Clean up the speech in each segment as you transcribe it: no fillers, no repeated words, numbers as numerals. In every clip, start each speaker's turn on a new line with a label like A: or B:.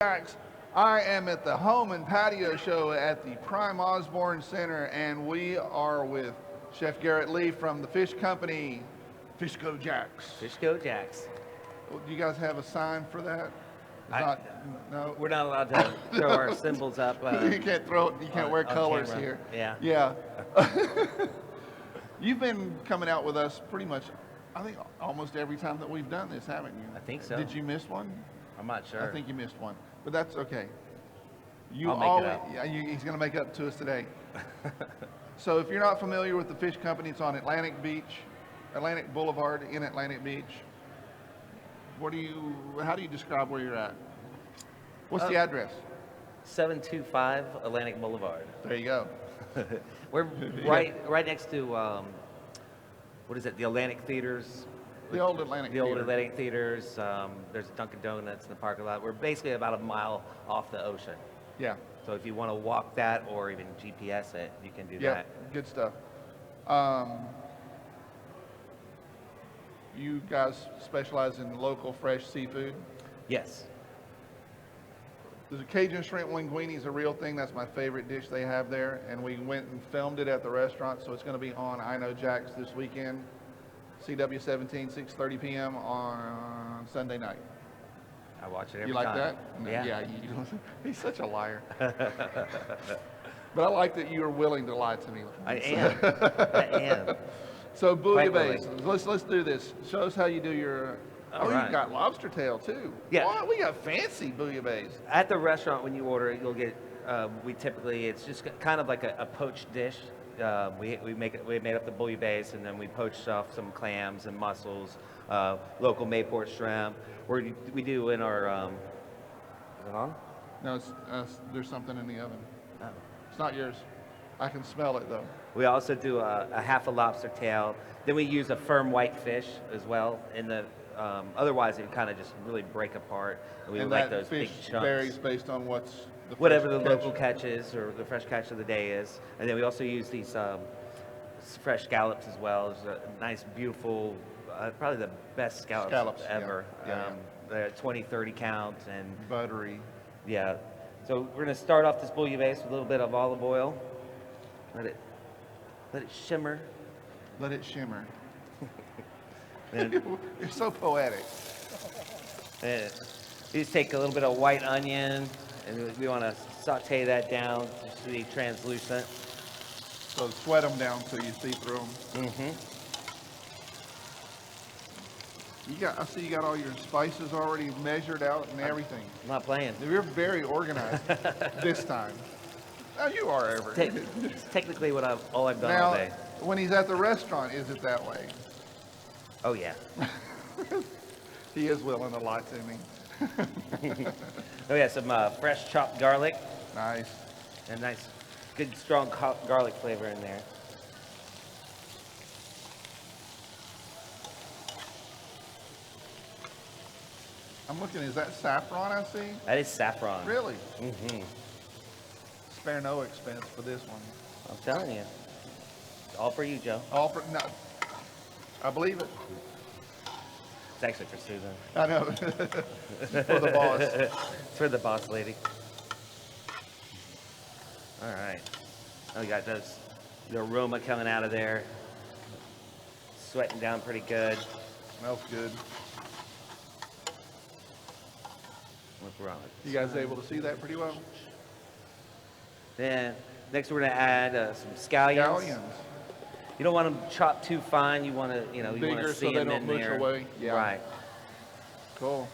A: Jacks. I am at the Home and Patio Show at the Prime Osborne Center, and we are with Chef Garrett Ley from the Fish Company, Fishco Jacks.
B: Fishco Jacks.
A: Do you guys have a sign for that? No.
B: We're not allowed to throw our symbols up.
A: You can't throw it. You can't wear colors
B: camera.
A: here.
B: Yeah.
A: You've been coming out with us pretty much, I think, almost every time that we've done this, haven't you?
B: I think so.
A: Did you miss one?
B: I'm not sure.
A: I think you missed one, but that's okay.
B: I'll make it up.
A: Yeah, he's going to make up to us today. So if you're not familiar with the Fish Company, it's on Atlantic Boulevard in Atlantic Beach. How do you describe where you're at? What's the address?
B: 725 Atlantic Boulevard.
A: There you go.
B: We're right next to what is it? The Atlantic Theaters.
A: The old Atlantic
B: The old
A: Theater.
B: Atlantic Theaters. There's a Dunkin' Donuts in the parking lot. We're basically about a mile off the ocean.
A: Yeah.
B: So if you want to walk that or even GPS it, you can do
A: Yeah.
B: that.
A: Good stuff. You guys specialize in local fresh seafood.
B: Yes.
A: The Cajun shrimp linguine is a real thing. That's my favorite dish they have there. And we went and filmed it at the restaurant, so it's going to be on I Know Jack's this weekend. CW 17, 6:30 p.m. on Sunday night.
B: I watch it every
A: You like
B: time.
A: that?
B: Yeah.
A: Yeah. He's such a liar. But I like that you are willing to lie to me.
B: I am. I am.
A: So
B: Quite
A: Bouillabaisse, let's do this. Show us how you do your.
B: All
A: You
B: right.
A: got lobster tail too.
B: Yeah.
A: What? We got fancy Bouillabaisse.
B: At the restaurant, when you order it, you'll get. It's just kind of like a poached dish. We made up the bouillabaisse, and then we poached off some clams and mussels, local Mayport shrimp. We do in our. Is it on?
A: No, there's something in the oven.
B: Oh.
A: It's not yours. I can smell it though.
B: We also do a half a lobster tail. Then we use a firm white fish as well. Otherwise, it would kind of just really break apart. And we
A: And
B: like
A: that
B: those
A: fish
B: big chunks.
A: varies based on
B: Whatever the
A: fresh
B: local
A: catch.
B: catch is or the fresh catch of the day is. And then we also use these fresh scallops as well. It's a nice, beautiful, probably the best scallops
A: yeah.
B: ever.
A: Yeah.
B: They're 20, 30 count and
A: Buttery.
B: yeah. So we're gonna start off this bouillabaisse with a little bit of olive oil. Let it shimmer.
A: Let it shimmer.
B: And,
A: You're so poetic.
B: and you just take a little bit of white onion and we want to saute that down to be translucent.
A: So sweat them down so you see through them.
B: Mm-hmm.
A: I see you got all your spices already measured out and everything.
B: I'm not playing.
A: You're very organized this time. Now you are ever.
B: It's technically all I've done all
A: Now,
B: day.
A: when he's at the restaurant, is it that way?
B: Oh yeah.
A: He is willing to lie to me.
B: Oh yeah, some fresh chopped garlic
A: Nice.
B: and nice, good strong garlic flavor in there.
A: I'm looking, is that saffron I see?
B: That is saffron.
A: Really?
B: Mm-hmm.
A: Spare no expense for this one.
B: I'm telling you. All for you, Joe.
A: All for, no, I believe it.
B: It's actually for Susan.
A: I know. For the boss.
B: It's for the boss lady. All right. Oh, you got the aroma coming out of there. Sweating down pretty good.
A: Smells good.
B: What's wrong?
A: You guys able to see that pretty well?
B: Then next we're gonna add some scallions.
A: Scallions.
B: You don't want them chopped too fine. You want to, you want
A: Bigger
B: to
A: so
B: see
A: they
B: them
A: don't
B: in
A: mush
B: there.
A: away. Yeah.
B: Right.
A: Cool.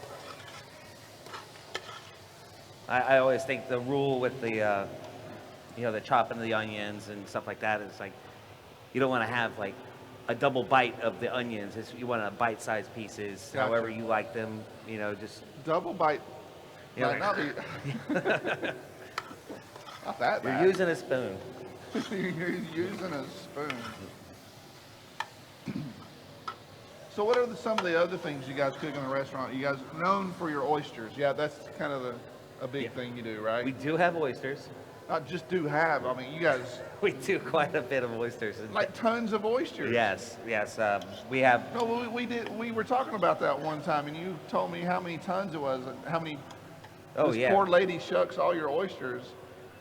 B: I always think the rule with the, the chopping of the onions and stuff like that is like, you don't want to have like a double bite of the onions. You want to bite-sized pieces,
A: Gotcha.
B: however you like them. Just
A: Double bite.
B: you know,
A: Might not be. Not that
B: you're
A: bad.
B: using a spoon.
A: You're using a spoon. So what are some of the other things you guys cook in the restaurant? You guys known for your oysters. Yeah, that's kind of a big thing you do, right?
B: We do have oysters.
A: Not just do have. I mean, you guys
B: We do quite a bit of oysters.
A: like tons of oysters.
B: Yes. We have.
A: No, we did. We were talking about that one time, and you told me how many tons it was. How many
B: Oh,
A: This
B: yeah.
A: poor lady shucks all your oysters.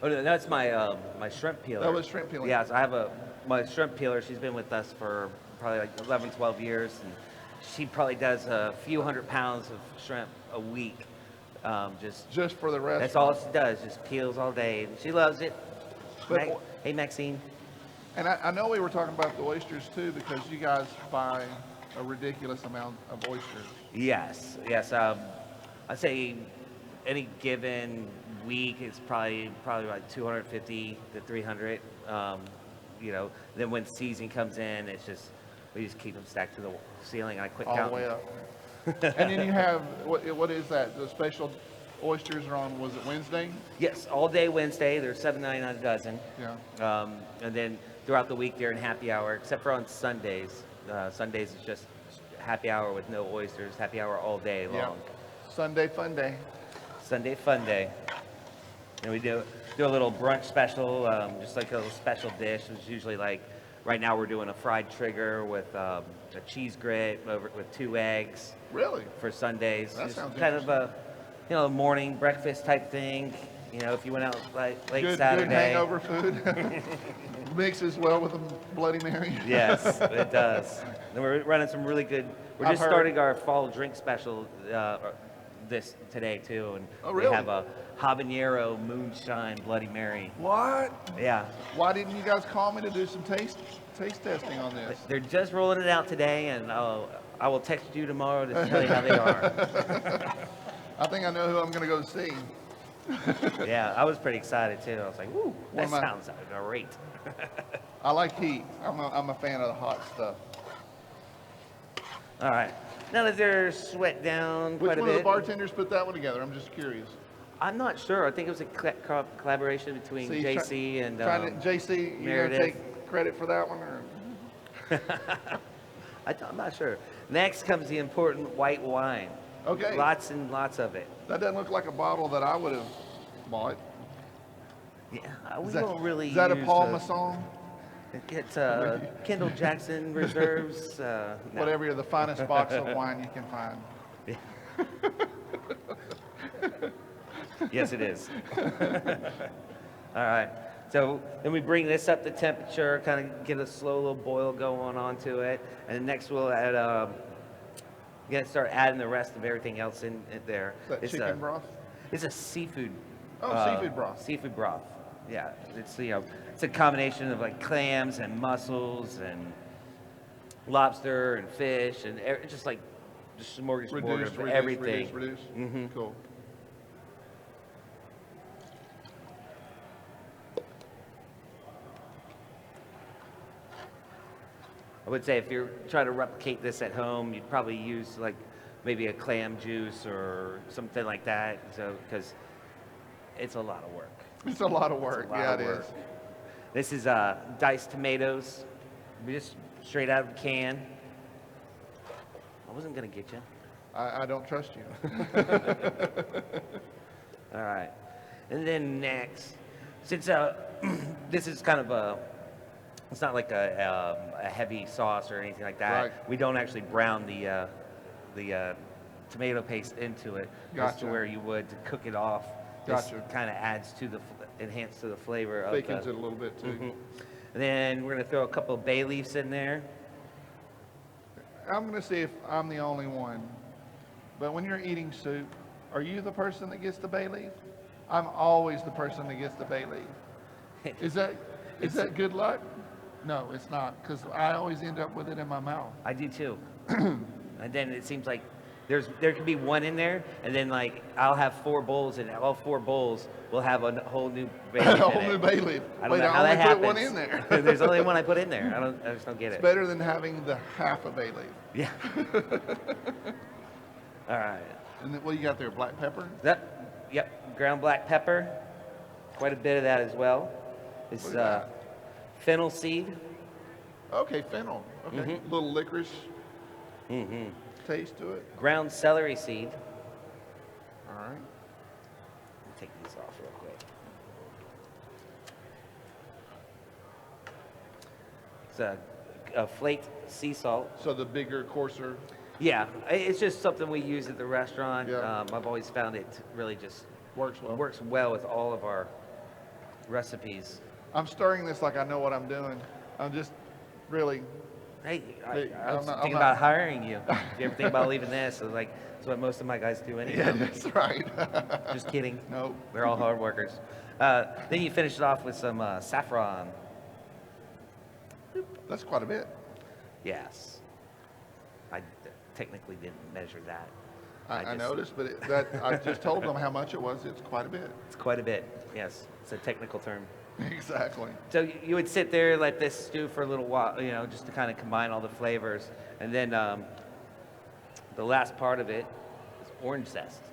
B: Oh, no, that's my my shrimp peeler.
A: That was shrimp peeling.
B: Yes, I have my shrimp peeler. She's been with us for probably like 11, 12 years, and she probably does a few 100 pounds of shrimp a week.
A: Just for the rest.
B: That's all she does, just peels all day. She loves it.
A: But-
B: Hey, Maxine.
A: And I know we were talking about the oysters too, because you guys buy a ridiculous amount of oysters.
B: Yes. I'd say any given week it's probably like 250 to 300. Then when season comes in, we just keep them stacked to the ceiling. I quit
A: All the
B: counting.
A: way up. And then you have, what is that? The special oysters are on, was it Wednesday?
B: Yes, all day Wednesday. They're $7.99 a dozen.
A: Yeah.
B: And then throughout the week they're in happy hour, except for on Sundays. Sundays is just happy hour with no oysters. Happy hour all day long.
A: Yeah. Sunday fun day.
B: Sunday fun day. And we do a little brunch special, just like a little special dish. It's usually like, right now we're doing a fried trigger with a cheese grit with 2 eggs.
A: Really?
B: For Sundays.
A: That
B: It's
A: sounds
B: kind of a morning breakfast type thing. If you went out late
A: Good
B: Saturday.
A: hangover food. Mixes well with a Bloody Mary.
B: Yes, it does. And we're running some really good. We're
A: I've
B: just
A: heard.
B: starting our fall drink special today too, and
A: Oh, really?
B: we have a Habanero Moonshine Bloody Mary.
A: What?
B: Yeah,
A: Why didn't you guys call me to do some taste testing on this?
B: they're just rolling it out today, and I will text you tomorrow to tell you how they are.
A: I think I know who I'm going to go see.
B: Yeah, I was pretty excited too. I was like, "Woo, that
A: One of my-
B: sounds great."
A: I like heat. I'm a fan of the hot stuff.
B: All right, now that they're sweat down
A: Which
B: quite a
A: one of the
B: bit,
A: bartenders put that one together? I'm just curious.
B: I'm not sure. I think it was a collaboration between
A: See,
B: JC and
A: JC, you
B: Meredith.
A: gonna take credit for that one, or?
B: I'm not sure. Next comes the important white wine.
A: Okay.
B: Lots and lots of it.
A: That doesn't look like a bottle that I would have bought.
B: Yeah, we
A: Is that,
B: don't really
A: is that a
B: use
A: Paul
B: the-
A: Masson?
B: It's Kendall Jackson Reserves. No.
A: Whatever, the finest box of wine you can find.
B: Yes, it is. All right. So then we bring this up to temperature, kind of get a slow little boil going onto it, and then next we'll add. Gonna start adding the rest of everything else in there.
A: Is that chicken broth?
B: It's a seafood.
A: Oh, seafood broth.
B: Seafood broth. Yeah, it's it's a combination of like clams and mussels and lobster and fish and just a smorgasbord of everything.
A: Reduce.
B: Mhm.
A: Cool.
B: I would say if you're trying to replicate this at home, you'd probably use like maybe a clam juice or something like that. So because it's a lot of work.
A: It's a lot of work. Yeah, it is.
B: This is diced tomatoes, just straight out of the can. I wasn't gonna get you.
A: I don't trust you.
B: All right, and then next, since this is kind of it's not like a heavy sauce or anything like that.
A: Right.
B: We don't actually brown the tomato paste into it, just to
A: Gotcha.
B: where you would to cook it off. This
A: Gotcha.
B: kind of adds to enhance to the flavor of
A: Thickens it a little bit too.
B: Mhm. And then we're gonna throw a couple of bay leaves in there.
A: I'm going to see if I'm the only one. But when you're eating soup, are you the person that gets the bay leaf? I'm always the person that gets the bay leaf. Is that good luck? No, it's not, because I always end up with it in my mouth.
B: I do too. And then it seems like there could be one in there, and then like I'll have 4 bowls, and all 4 bowls will have a whole new bay leaf.
A: A
B: in
A: whole
B: it.
A: new bay leaf.
B: I don't
A: Wait,
B: know how
A: I
B: that
A: only put
B: happens.
A: one in there.
B: There's only one I put in there. I just don't get
A: It's
B: it.
A: better than having the half a bay leaf.
B: Yeah. All right.
A: And then, what you got there, black pepper?
B: Yep. Ground black pepper. Quite a bit of that as well. It's
A: What is that?
B: fennel seed.
A: Okay, fennel. Okay,
B: Mhm.
A: little licorice
B: Mm-hmm.
A: taste to it.
B: Ground celery seed.
A: All right.
B: Take these off real quick. It's a flaked sea salt.
A: So the bigger, coarser.
B: Yeah, it's just something we use at the restaurant.
A: Yeah.
B: I've always found it really just
A: Works well.
B: Works well with all of our recipes.
A: I'm stirring this like I know what I'm doing. I'm just really,
B: Hey,
A: Hey,
B: I was
A: I'm
B: thinking
A: not-
B: about hiring you. If you ever think about leaving this, it's like that's what most of my guys do anyway.
A: yeah, that's right.
B: Just kidding.
A: Nope.
B: We're all hard workers. Then you finish it off with some saffron.
A: That's quite a bit.
B: Yes. I technically didn't measure that.
A: I
B: just-
A: noticed, but I just told them how much it was. It's quite a bit.
B: It's quite a bit. Yes, it's a technical term.
A: Exactly.
B: So you would sit there, let this stew for a little while, just to kind of combine all the flavors, and then the last part of it is orange zest,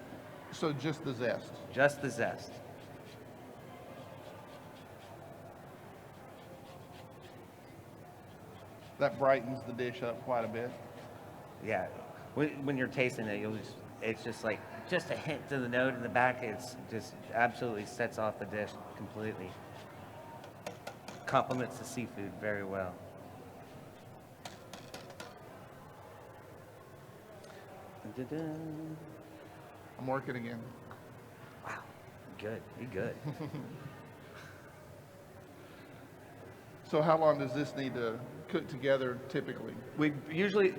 A: So just the zest.
B: just the zest.
A: That brightens the dish up quite a bit.
B: Yeah, when you're tasting it, it's just like just a hint to the note in the back. It's just absolutely sets off the dish completely. Complements the seafood very well. Dun-dun-dun.
A: I'm working again.
B: Wow, good, be good.
A: So how long does this need to cook together typically?
B: We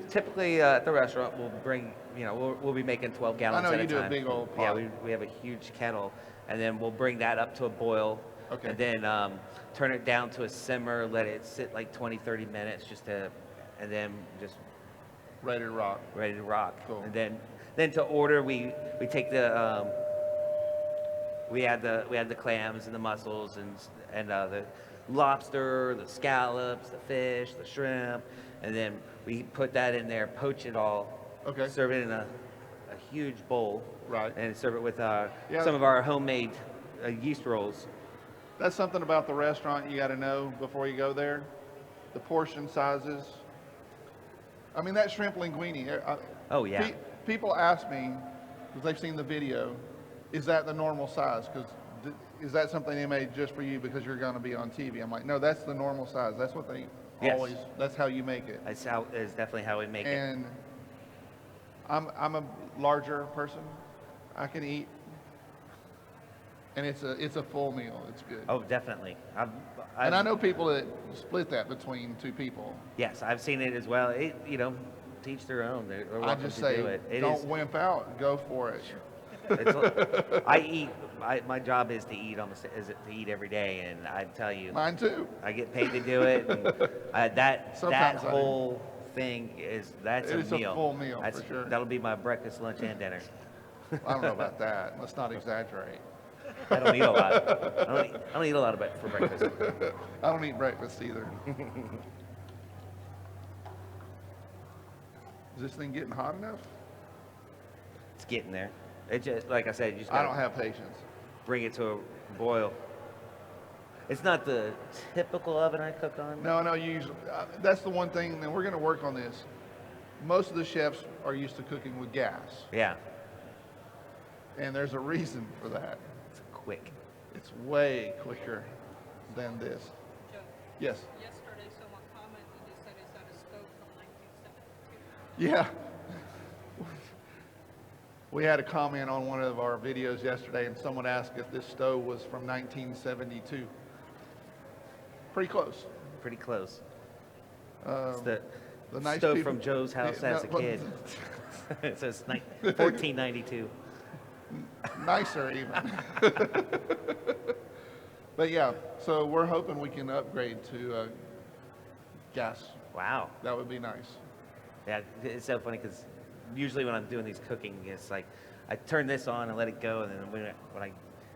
B: typically at the restaurant, we'll bring, we'll be making 12 gallons
A: know
B: at
A: you
B: a
A: do a
B: time.
A: big old
B: Yeah,
A: pot.
B: we have a huge kettle, and then we'll bring that up to a boil.
A: Okay.
B: And then turn it down to a simmer, let it sit like 20, 30 minutes and then just
A: Ready to rock.
B: ready to rock.
A: Cool.
B: And then to order, we take the, we add the clams and the mussels and the lobster, the scallops, the fish, the shrimp, and then we put that in there, poach it all.
A: Okay.
B: Serve it in a huge bowl.
A: Right.
B: And serve it with
A: Yeah.
B: some of our homemade yeast rolls.
A: That's something about the restaurant you got to know before you go there. The portion sizes. I mean, that shrimp linguine.
B: Oh, yeah.
A: People ask me, because they've seen the video, is that the normal size? Because is that something they made just for you because you're going to be on TV? I'm like, no, that's the normal size. That's what they
B: Yes.
A: always, that's how you make it.
B: That's definitely how we make it.
A: And I'm a larger person. I can eat. And it's a full meal. It's good.
B: Oh, definitely.
A: And I know people that split that between two people.
B: Yes, I've seen it as well. Teach their own. They're
A: I
B: welcome
A: just
B: to
A: say,
B: do it.
A: don't wimp out. Go for it.
B: I eat. My job is to eat to eat every day, and I tell you,
A: Mine too.
B: I get paid to do it. And that
A: Sometimes I do.
B: whole thing that's
A: It's
B: a
A: a
B: meal.
A: full meal, for sure.
B: That'll be my breakfast, lunch, and dinner.
A: I don't know about that. Let's not exaggerate.
B: I don't eat a lot. I don't eat a lot for breakfast.
A: I don't eat breakfast either. Is this thing getting hot enough?
B: It's getting there. It just, like I said, you just
A: I
B: gotta
A: don't have patience.
B: bring it to a boil. It's not the typical oven I cook on.
A: No, usually, that's the one thing, and we're going to work on this. Most of the chefs are used to cooking with gas,
B: Yeah,
A: and there's a reason for that.
B: it's quick.
A: It's way quicker than this.
C: Joe,
A: Yes.
C: yesterday someone commented, they said it's at a stove from 1972.
A: Yeah. We had a comment on one of our videos yesterday, and someone asked if this stove was from 1972. Pretty close.
B: Pretty close. It's
A: Um,
B: the
A: the nice
B: stove
A: people-
B: from Joe's house
A: Yeah,
B: as a
A: no,
B: kid. It says 1492.
A: Nicer even. But yeah, so we're hoping we can upgrade to gas.
B: Wow.
A: That would be nice.
B: Yeah, it's so funny because usually when I'm doing these cooking, it's like I turn this on and let it go, and then when I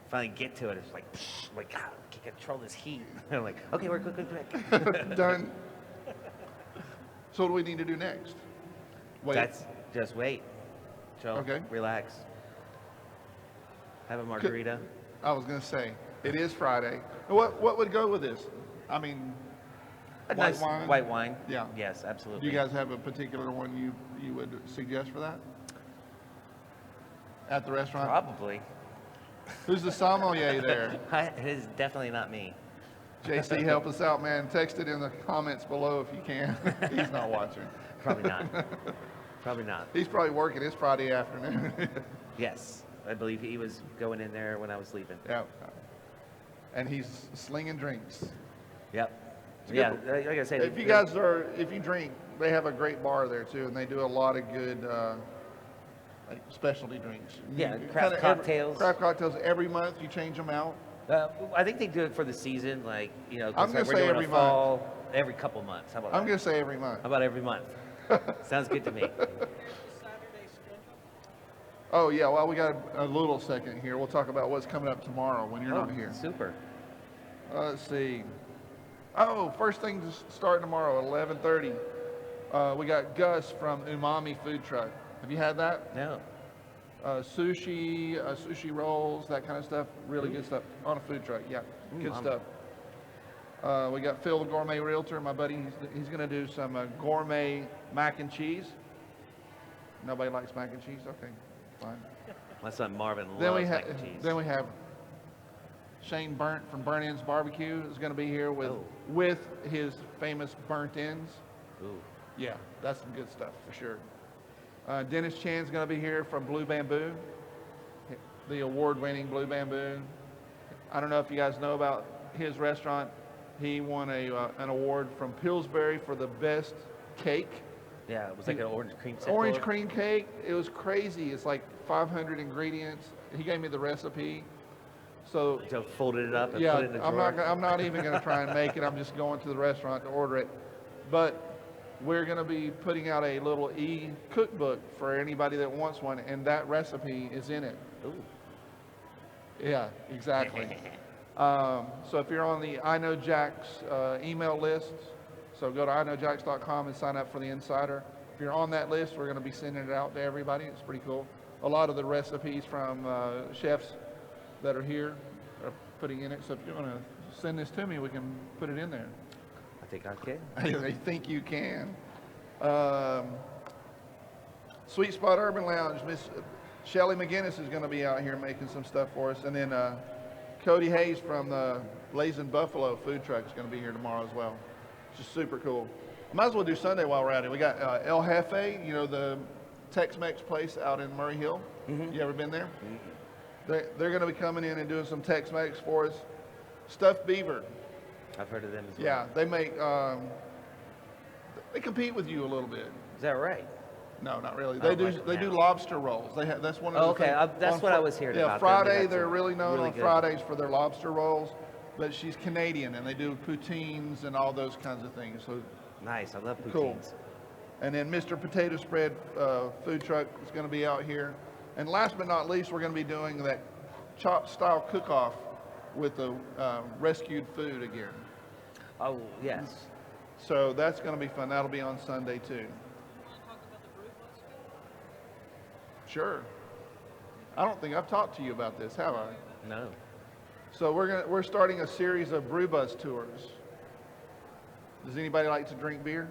B: finally get to it, it's like, psh, I'm like, God, I can't control this heat. And I'm like, okay, we're quick.
A: Done. So what do we need to do next? Wait.
B: That's just wait. Joe,
A: Okay.
B: relax. Have a margarita.
A: I was going to say, it is Friday. What would go with this? I mean,
B: A
A: white
B: nice
A: wine?
B: white wine.
A: Yeah.
B: Yes,
A: Do
B: absolutely.
A: you guys have a particular one you would suggest for that? At the restaurant?
B: Probably.
A: Who's the sommelier there?
B: It is definitely not me.
A: JC, help us out, man. Text it in the comments below if you can. He's not watching.
B: Probably not. Probably not.
A: He's probably working. It's Friday afternoon.
B: Yes. I believe he was going in there when I was leaving.
A: Yeah. And he's slinging drinks.
B: Yep.
A: It's a
B: Yeah,
A: good-
B: like I said,
A: If you drink, they have a great bar there too, and they do a lot of good like specialty drinks.
B: Yeah,
A: You
B: craft
A: kinda
B: cocktails.
A: Craft cocktails every month. You change them out.
B: I think they do it for the season, like, you know, 'cause
A: I'm gonna
B: like we're
A: say
B: doing
A: every
B: a
A: month.
B: fall every couple months. How about
A: I'm
B: that?
A: gonna say every month.
B: How about every month? Sounds good to me.
C: Here's the Saturday schedule.
A: Oh yeah, well we got a little second here. We'll talk about what's coming up tomorrow when you're
B: Oh,
A: not here.
B: super.
A: Let's see. Oh, first thing to start tomorrow at 11:30. We got Gus from Umami Food Truck. Have you had that?
B: No.
A: Sushi rolls, that kind of stuff. Really good stuff on a food truck. Yeah, good
B: Umami.
A: stuff. We got Phil, the gourmet realtor, my buddy. He's going to do some gourmet mac and cheese. Nobody likes mac and cheese. Okay, fine.
B: My son Marvin
A: Then
B: loves
A: we
B: mac and cheese.
A: then we have Shane Burnt from Burnt Ends Barbecue is going to be here
B: Oh.
A: with his famous burnt ends.
B: Ooh.
A: Yeah, that's some good stuff for sure. Dennis Chan's going to be here from Blue Bamboo, the award-winning Blue Bamboo. I don't know if you guys know about his restaurant. He won an award from Pillsbury for the best cake.
B: Yeah, it was like an orange cream
A: Orange cream cake. It was crazy. It's like 500 ingredients. He gave me the recipe. So
B: So folded it up and
A: yeah,
B: put it in a
A: I'm
B: drawer.
A: I'm not even going to try and make it. I'm just going to the restaurant to order it. But we're going to be putting out a little e-cookbook for anybody that wants one, and that recipe is in it.
B: Ooh.
A: Yeah, exactly. So if you're on the I Know Jack's email list, so go to iknowjacks.com and sign up for the Insider. If you're on that list, we're going to be sending it out to everybody. It's pretty cool. A lot of the recipes from chefs that are here are putting in it. So if you want to send this to me, we can put it in there.
B: I think I can.
A: I think you can. Sweet Spot Urban Lounge, Miss Shelly McGinnis is going to be out here making some stuff for us. And then Cody Hayes from the Blazing Buffalo food truck is going to be here tomorrow as well. It's just super cool. Might as well do Sunday while we're at it. We got El Jefe, you know, the Tex-Mex place out in Murray Hill. You ever been there? They're going to be coming in and doing some Tex-Mex for us. Stuffed beaver.
B: I've heard of them as well.
A: Yeah, they make, they compete with you a little bit.
B: Is that right?
A: No, not really.
B: Oh,
A: They do
B: like
A: they do
B: now.
A: lobster rolls. That's one of the
B: Okay,
A: things.
B: that's
A: on
B: what I was hearing
A: yeah,
B: about.
A: Friday
B: That's
A: they're really known
B: really
A: on
B: good.
A: Fridays for their lobster rolls, but she's Canadian and they do poutines and all those kinds of things. So
B: Nice. I love poutines.
A: Cool. And then Mr. Potato Spread food truck is going to be out here. And last but not least, we're going to be doing that chop style cook-off with the rescued food again.
B: Oh, yes.
A: So that's going to be fun. That'll be on Sunday too.
C: You want to talk about the Brew Bus Tours?
A: Sure. I don't think I've talked to you about this, have I?
B: No.
A: So we're starting a series of Brew Bus Tours. Does anybody like to drink beer?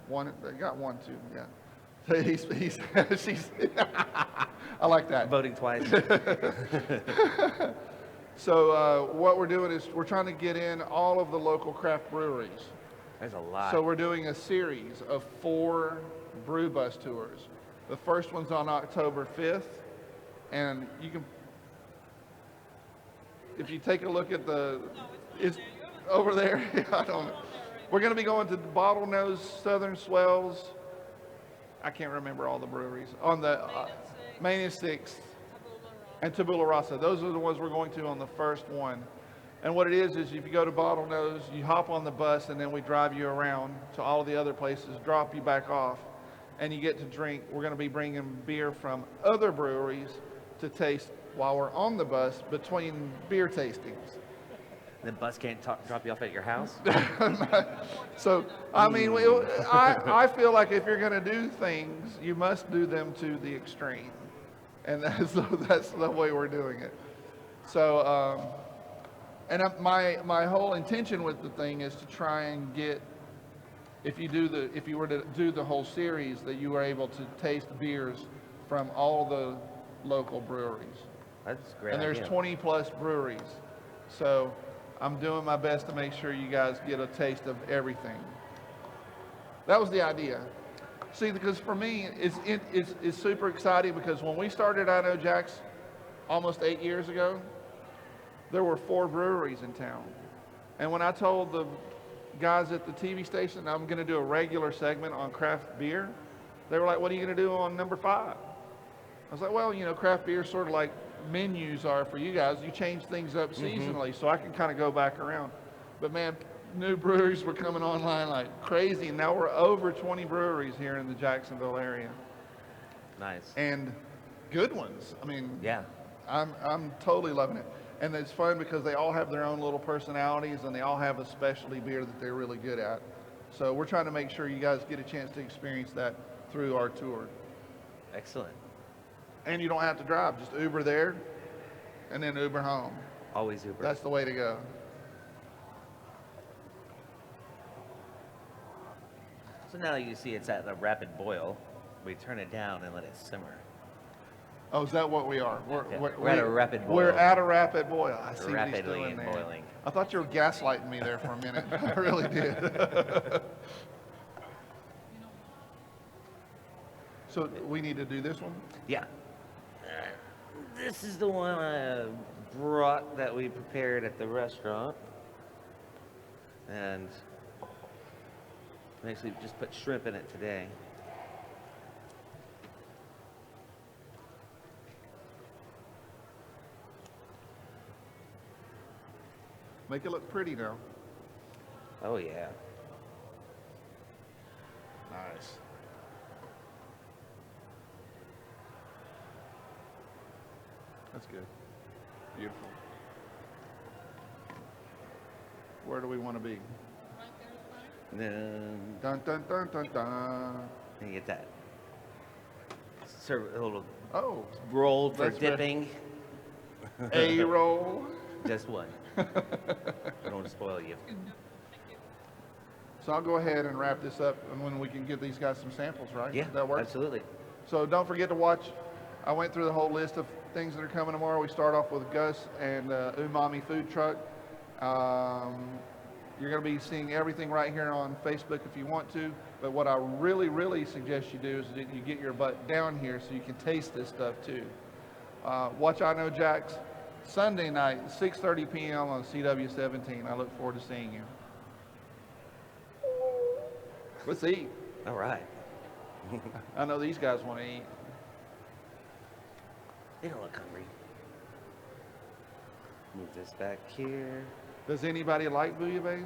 A: One, they got one, two, yeah. So she's, I like that.
B: Voting twice.
A: So what we're doing is we're trying to get in all of the local craft breweries.
B: There's a lot.
A: So we're doing a series of 4 Brew Bus Tours. The first one's on October 5th, and you can, if you take a look at the, it's over there. I don't know. We're going to be going to Bottlenose, Southern Swells. I can't remember all the breweries on the Main and Sixth and Tabula Rasa. Those are the ones we're going to on the first one. And what it is if you go to Bottlenose, you hop on the bus and then we drive you around to all of the other places, drop you back off, and you get to drink. We're going to be bringing beer from other breweries to taste while we're on the bus between beer tastings.
B: The bus can't drop you off at your house?
A: So, I mean, I feel like if you're going to do things, you must do them to the extreme. And that's the way we're doing it. So, my whole intention with the thing is to try and get, if you were to do the whole series, that you were able to taste beers from all the local breweries.
B: That's great.
A: And there's
B: idea.
A: 20 plus breweries. So I'm doing my best to make sure you guys get a taste of everything. That was the idea. See, because for me, it's super exciting because when we started I Know Jack's, almost 8 years ago, there were 4 breweries in town. And when I told the guys at the TV station I'm going to do a regular segment on craft beer, they were like, what are you going to do on number 5? I was like, well, you know, craft beer is sort of like menus are for you guys. You change things up seasonally, so I can kind of go back around. But man, new breweries were coming online like crazy. And now we're over 20 breweries here in the Jacksonville area.
B: Nice.
A: And good ones. I mean,
B: Yeah.
A: I'm totally loving it. And it's fun because they all have their own little personalities and they all have a specialty beer that they're really good at. So we're trying to make sure you guys get a chance to experience that through our tour.
B: Excellent.
A: And you don't have to drive, just Uber there and then Uber home.
B: Always Uber.
A: That's the way to go.
B: So now you see it's at a rapid boil. We turn it down and let it simmer.
A: Oh, is that what we are?
B: We're at a rapid boil.
A: We're at a rapid boil. I see what he's
B: Rapidly
A: doing there.
B: boiling.
A: I thought you were gaslighting me there for a minute. I really did. So we need to do this one?
B: Yeah. This is the one I brought that we prepared at the restaurant. And I actually just put shrimp in it today.
A: Make it look pretty now.
B: Oh yeah.
A: Nice. That's good. Beautiful. Where do we want to be?
C: Right there is fine.
B: And then
A: Dun dun dun dun dun.
B: you get that. Serve a little
A: Oh,
B: roll for
A: That's very-
B: dipping.
A: A roll.
B: Just one. I don't want to spoil you.
A: So I'll go ahead and wrap this up, and when we can give these guys some samples, right?
B: Yeah,
A: That works.
B: absolutely.
A: So don't forget to watch. I went through the whole list of things that are coming tomorrow. We start off with Gus and Umami Food Truck. You're going to be seeing everything right here on Facebook if you want to. But what I really, really suggest you do is that you get your butt down here so you can taste this stuff too. Watch I Know Jack's Sunday night, 6:30 p.m. on CW17. I look forward to seeing you. Let's eat.
B: All right.
A: I know these guys want to eat.
B: They don't look hungry. Move this back here.
A: Does anybody like bouillabaisse?